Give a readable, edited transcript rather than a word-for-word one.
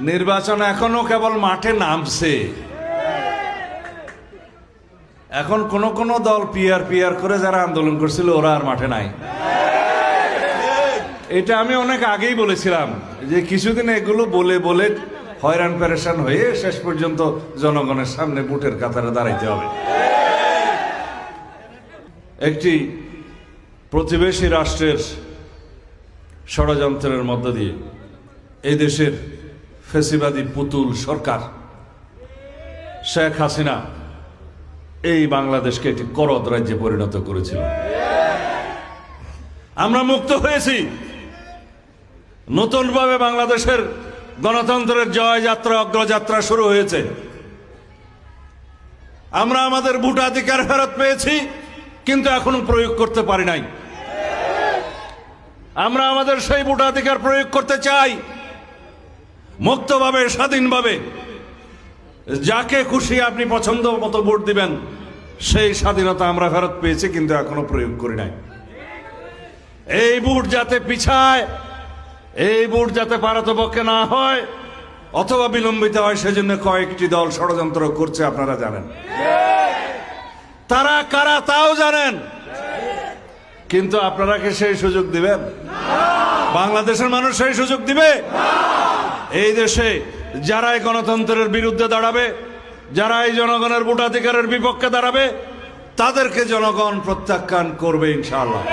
নির্বাচন এখনো কেবল মাঠে নামছে। এখন কোন কোন দল পিয়ার পিয়ার করে যারা আন্দোলন করছিল ওরা আর মাঠে নাই। এটা আমি অনেক আগেই বলেছিলাম যে কিছুদিন এগুলো বলে বলে হয়রান পেরেশান হয়ে শেষ পর্যন্ত জনগণের সামনে বুটের কাতারে দাঁড়াইতে হবে। একটি প্রতিবেশী রাষ্ট্রের ষড়যন্ত্রের মধ্য দিয়ে এই দেশের ফ্যাসিবাদী পুতুল সরকার শেখ হাসিনা এই বাংলাদেশকে একটি করদ রাজ্যে পরিণত করেছিল। আমরা মুক্ত হয়েছি, নতুনভাবে বাংলাদেশের গণতন্ত্রের জয়যাত্রা অগ্রযাত্রা শুরু হয়েছে। আমরা আমাদের ভোটাধিকার ফেরত পেয়েছি, কিন্তু এখনো প্রয়োগ করতে পারি নাই। আমরা আমাদের সেই ভোটাধিকার প্রয়োগ করতে চাই মুক্তভাবে, স্বাধীনভাবে। যাকে খুশি আপনি পছন্দ মতো ভোট দিবেন, সেই স্বাধীনতা আমরা ফেরত পেয়েছি, কিন্তু এখনো প্রয়োগ করি নাই। এই ভোট যাতে পিছায়, এই ভোট যাতে পারতপক্ষে না হয় অথবা বিলম্বিত হয়, সেজন্য কয়েকটি দল ষড়যন্ত্র করছে, আপনারা জানেন। তারা কারা তাও জানেন, কিন্তু আপনারা কি সেই সুযোগ দিবেন? বাংলাদেশের মানুষ সেই সুযোগ দিবে? এই দেশে যারা এই গণতন্ত্রের বিরুদ্ধে দাঁড়াবে, যারা এই জনগণের ভোটাধিকারের বিপক্ষে দাঁড়াবে, তাদেরকে জনগণ প্রত্যাখ্যান করবে ইনশাআল্লাহ।